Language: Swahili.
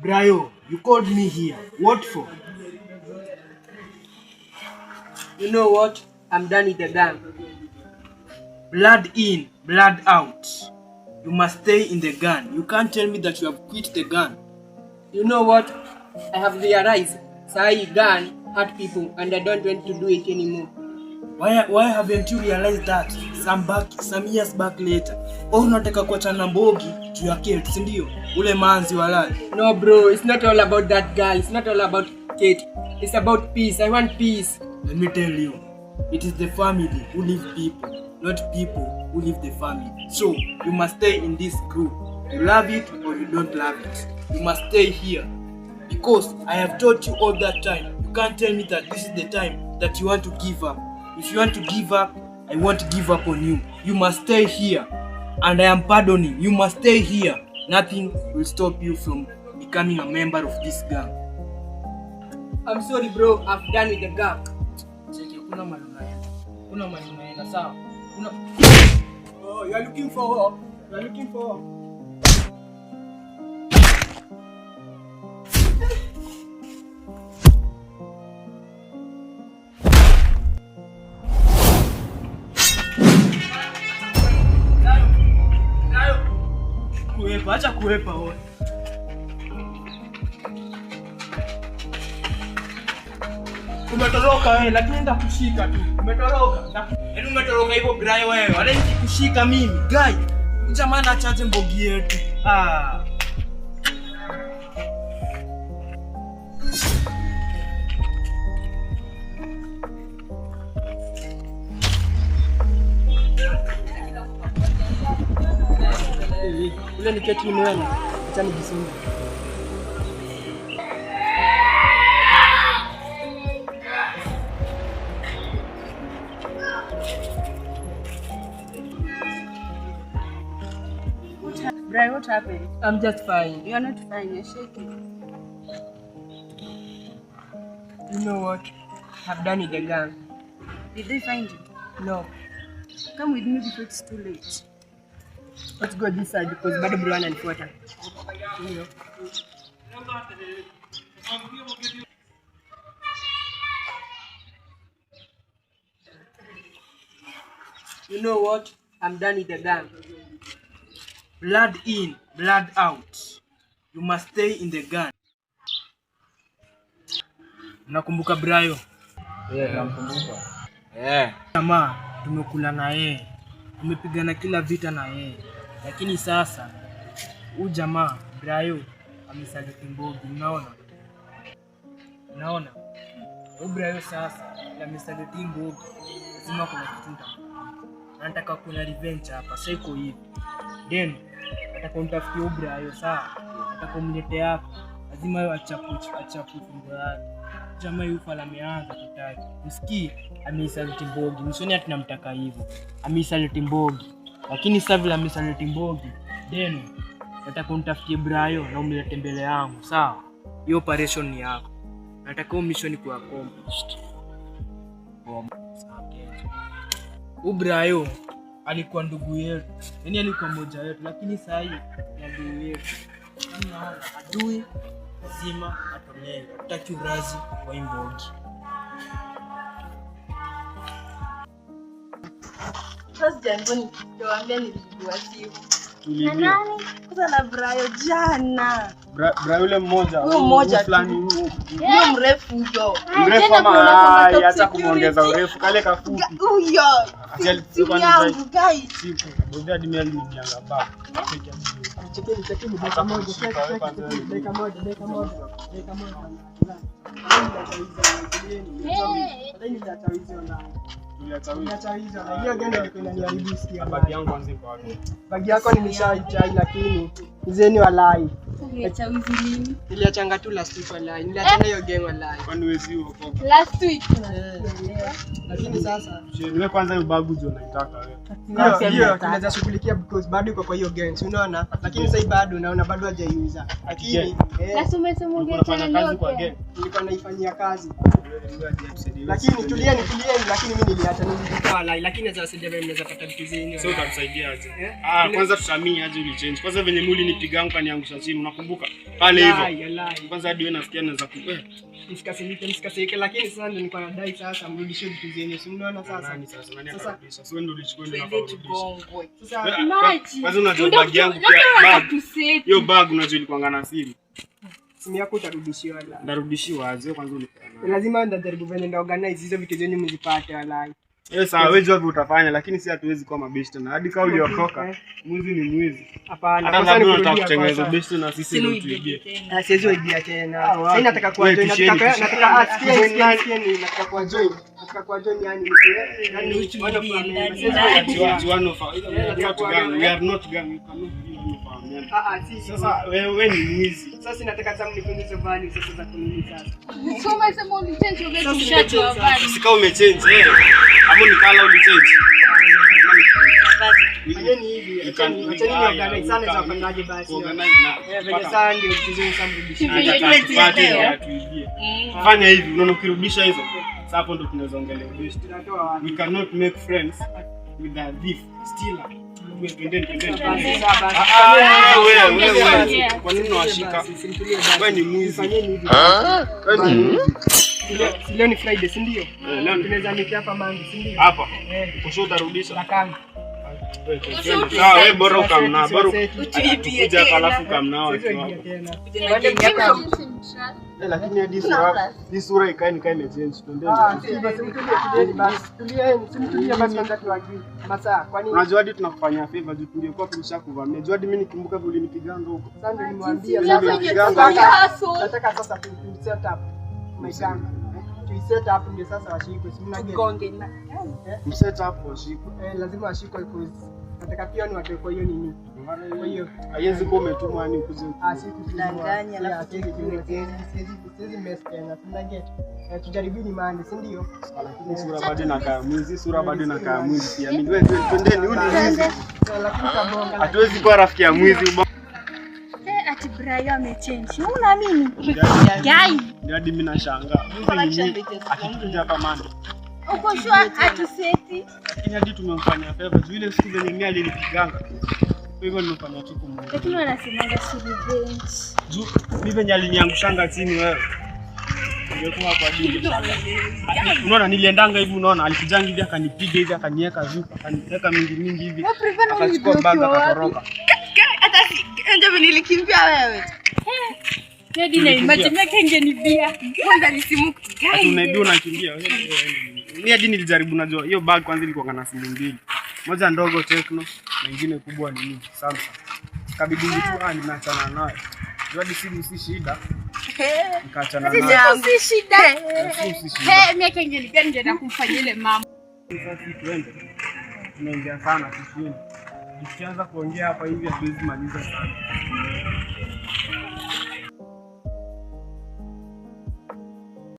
Brayo, you called me here. What for? You know what? I'm done with the gang. Blood in, blood out. You must stay in the gun. You can't tell me that you have quit the gun. You know what? I have realized Sai gun hurt people and I don't want to do it anymore. Why haven't you realized that some years back later? Unataka kuachana na Mbogi juu ya Kate, si ndio? Ule manzi walali. No bro, it's not all about that girl. It's not all about Kate. It's about peace. I want peace. Let me tell you, it is the family who leave people, not people who leave the family. So, you must stay in this group. You love it or you don't love it. You must stay here. Because I have told you all that time, you can't tell me that this is the time that you want to give up. If you want to give up, I won't give up on you. You must stay here. And I am pardoning. You must stay here. Nothing will stop you from becoming a member of this gang. I'm sorry bro, I'm done with the gang. Kuna mali unaenda sawa? Oh, you are looking for her. You are looking for her. Acha kuepa wewe. Umetoroka wewe, lakini ndakushika tu. Umetoroka. Yaani umetoroka hivyo Brayo wewe. Wala nikikushika mimi. Guy, jamaa anachaje Mbogi yetu. Ule ni Kate ni wewe. Acha nijisungue. Brayo, what happened? I'm just fine. You are not fine, you're shaking. You know what? I've done with the gang. Did they find you? No. Come with me before it's too late. Let's go this side because bado bro ananifuata. You know what? I'm done with the gang. Blood in, blood out. You must stay in the gun. Unakumbuka Brayo? Nakumbuka. Jamaa, tumekula na yeye. Tumepigana kila vita na yeye. Lakini sasa huyu jamaa Brayo amesaliti Mbogi, unaona? Unaona? Huyu Brayo sasa amesaliti Mbogi. Lazima kuna kitu nitamfanyia. Nataka kuna revenge hapa, sasa iko hivi. Then nataka unitafutie huyu Brayo sawa? Nataka umlete hapa. Lazima yeye achapu tumbo yake. Jamaa yuko ameanza kutaki. Usikii amesaliti Mbogi. Msoni tunamtaka hivyo. Amesaliti Mbogi. Lakini sasa vile amesaliti Mbogi, then nataka unitafutie Brayo na umlete mbele yangu, sawa? Hiyo operation ni yako. Nataka hiyo mission ku accomplished. Brayo alikuwa ndugu yetu. Yaani alikuwa mmoja wetu, lakini sasa hii ni adui yetu. Unaona, adui lazima atolewe. Hataki urazi wa Mbogi. First jamboni, tuambie nilikuwa simu. Na nani? Kuza na Brayo jana. Brayo yule mmoja. Huyo mmoja fulani huyo. Huyo mrefu huyo. Mrefu ama acha kumuongeza urefu kale kafupi. Huyo. Simu yangu guys. Siku. Boda dimeli ni nyanga baba. Chekeni dakika moja. Bagi yako nimeshaichai lakini mzeni walai. Uliacha wizi lini? Niliachanga tu last week walai. Niliachana hiyo game walai. Kwani wewe sio Last week. Lakini sasa wewe kwanza hiyo bagu ndio unaitaka wewe. Hiyo tunaweza shughulikia because bado iko kwa hiyo games, unaona? Lakini sasa bado naona bado hajaiuza. Lakini Nasema ungeachana nayo. nilikuwa naifanyia kazi. Lakini tulieni, lakini mimi niliacha nilikuwa lakini sasa sasa mnaweza pata vitu zenu. Sasa utatusaidia aje? Kwanza tusamii aje ulichange. Kwanza venye muli nipigangu kaniangusha chini, unakumbuka? Pale hivyo. Kwanza hadi wewe nasikia naweza kupe. Nisikasirike lakini sasa ndio nilikuwa nadai sasa mrudishie vitu zenu. Si unaona sasa? Sasa wewe ndio ulichukua ndio sasa kwanza unajua bag yangu pia. Hiyo bag unajua ilikuwa na simu. Simu yako utarudishiwa. Ndarudishiwa aje kwanza ulipeana. Lazima ndajaribu venye ndio organize hizo vitu zenu mzipate walai. Sawa wewe job utafanya lakini si hatuwezi kuwa mabest tena. Hadi kama uliokoka, mwizi ni mwizi. Hapana, hata labda unataka kutengeneza best na sisi ndio tuibie. Siwezi waibia tena. Sasa nataka kuwa join, nataka asikie nataka kuwa join. Nataka kuwa join yani we are not gang. Sasa wewe ni mwizi. Sasa nataka sasa mnifundishe value sasa za kunini sasa. Soma sema ulichange wewe mshati wa value. Sika umechange hapo ni kala ulichange. Fanyeni hivi. Acheni organize sana za kufanyaje basi. Venye sasa ndio tuzeni samrudishia. Fanya hivi, unaona ukirudisha hizo. Sasa hapo ndo tunaweza ongelea best. We cannot make friends with a thief, stealer. Wewe kwa nini unawashika? Wewe ni mwizi. Fanyeni hivi. Leo ni Friday, si ndio? Leo tunaweza nikia hapa mangi, si ndio? Hapa. Kesho utarudisha. Nakanga. Wewe bora ukamna, bora ukija halafu kamnao. Lakini hadi sura ikae ni kama imechange. Tulieni basi kwanza tuagi. Masaa, kwani unajua hadi tunakufanyia favor juu tungekuwa tulishakuvamia. Unajua hadi mimi nikumbuka vile ulinipiga huko. Sasa ndio nimwambia nataka sasa tu set up my gang. Tu set up ndio sasa washikwe. Si mnagonge na. Set up washikwe. Lazima washikwe cause nataka pia ni watu kwa hiyo nini. Kwa hiyo haiwezi kuwa umetumwa yani ukuje. Si kudanganya na siwezi mess tena. Tunageti. Tujaribini maana, si ndio? Lakini sura bado inakaa mwizi, sura bado inakaa mwizi pia. Mimi wewe twendeni huyu ni mwizi. Lakini kabonga. Hatuwezi kuwa rafiki ya mwizi. Ati Brian amechange. Unaamini? Gai. Ndio hadi mimi nashangaa. Mwizi akikuja hapa mando. Uko sure atuseti? Lakini hadi tumemfanyia favor juu ile siku zenye mimi alinipiganga. Kwa hivyo nimefanya tu kumwona. Lakini wanasemanga si revenge. Juu mimi venye aliniangushanga chini wewe. Ningekuwa kwa dini. Unaona niliendanga hivi unaona alikujanga hivi akanipiga hivi akaniweka juu akaniweka mingi hivi. Akachukua banga akatoroka. Hata ndio nilikimbia wewe. Hadi na imagine yake ingenibia. Kwanza ni simu gani? Tunaibia unakimbia. Mimi hadi nilijaribu najua hiyo bag kwanza ilikuwa na simu mbili. Moja ndogo Tecno na nyingine kubwa ni Samsung. Kabidi tu nimeachana nayo. Hadi simu si shida. Nikaachana nayo. Si shida. Miaka ingenibia ningeenda kumfanyia ile mambo. Sasa tuende. Tunaongea sana tusiende. Tukianza kuongea hapa hivi hatuwezi maliza sana.